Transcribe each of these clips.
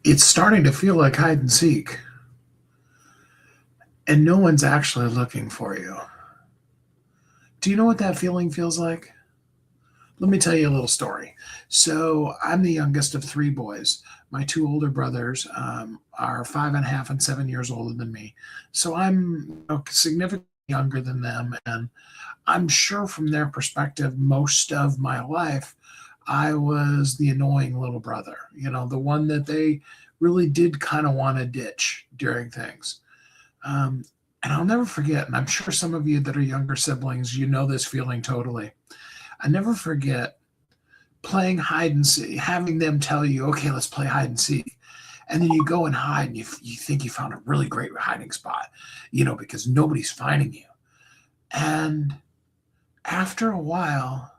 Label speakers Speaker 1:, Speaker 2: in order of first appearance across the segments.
Speaker 1: It's starting to feel like hide and seek, and no one's actually looking for you. Do you know what that feeling feels like? Let me tell you a little story. So, I'm the youngest of three boys. My two older brothers are 5.5 and 7 years older than me. So, I'm significantly younger than them. And I'm sure from their perspective, most of my life, I was the annoying little brother, the one that they really did kind of want to ditch during things. Um, and I'll never forget, and I'm sure some of you that are younger siblings, you know this feeling totally. I never forget playing hide and seek, having them tell you, okay, let's play hide and seek. And then you go and hide and you think you found a really great hiding spot, because nobody's finding you. And after a while,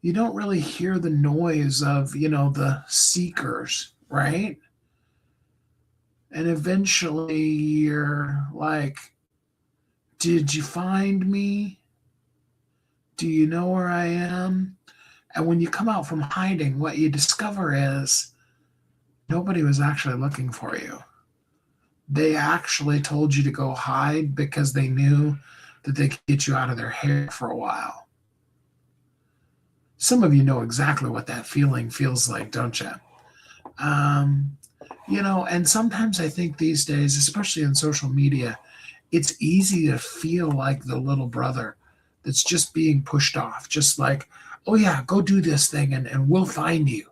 Speaker 1: you don't really hear the noise of, the seekers, right? And eventually you're like, did you find me? Do you know where I am? And when you come out from hiding, what you discover is nobody was actually looking for you. They actually told you to go hide because they knew that they could get you out of their hair for a while. Some of you know exactly what that feeling feels like, don't you? Um, and sometimes I think these days, especially in social media, it's easy to feel like the little brother that's just being pushed off, just like, oh yeah, go do this thing and we'll find you.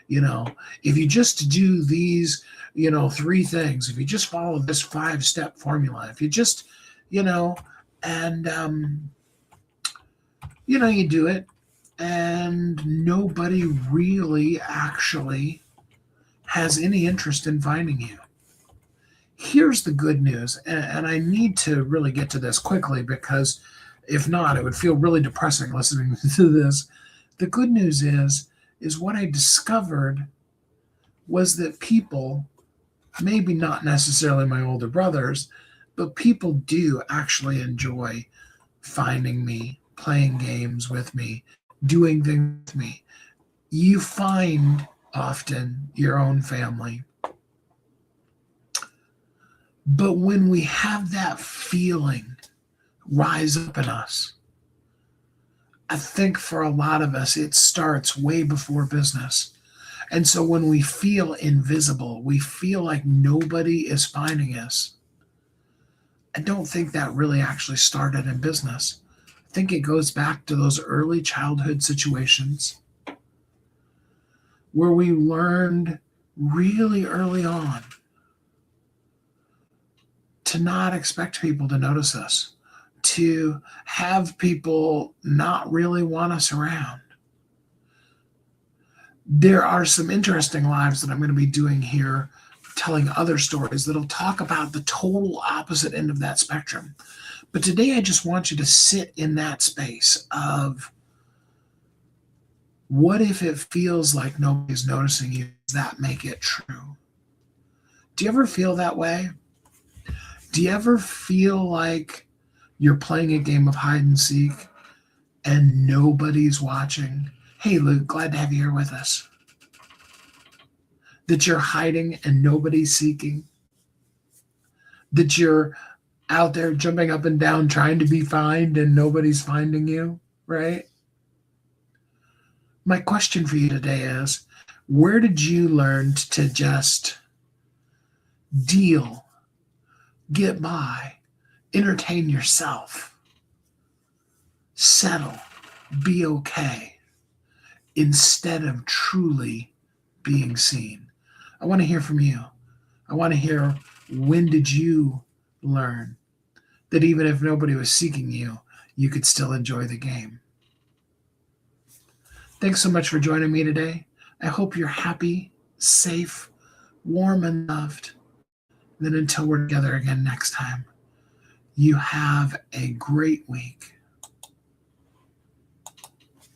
Speaker 1: You know, if you just do these, three things, if you just follow this 5-step formula, if you just, you know, and, you do it, and nobody really actually has any interest in finding you. Here's the good news, and I need to really get to this quickly because if not, it would feel really depressing listening to this. The good news is what I discovered was that people, maybe not necessarily my older brothers, but people do actually enjoy finding me, playing games with me, doing things with me. You find often your own family. But when we have that feeling rise up in us, I think for a lot of us, it starts way before business. And so when we feel invisible, we feel like nobody is finding us. I don't think that really actually started in business. I think it goes back to those early childhood situations where we learned really early on to not expect people to notice us, to have people not really want us around. There are some interesting lives that I'm going to be doing here, telling other stories that'll talk about the total opposite end of that spectrum. But today, I just want you to sit in that space of what if it feels like nobody's noticing you? Does that make it true? Do you ever feel that way? Do you ever feel like you're playing a game of hide and seek and nobody's watching? Hey, Luke, glad to have you here with us. That you're hiding and nobody's seeking? That you're out there jumping up and down trying to be found and nobody's finding you, right? My question for you today is where did you learn to just deal, get by, entertain yourself, settle, be okay, instead of truly being seen? I want to hear from you. I want to hear, when did you learn that even if nobody was seeking you, you could still enjoy the game? Thanks so much for joining me today. I hope you're happy, safe, warm, and loved. And then until we're together again next time, you have a great week.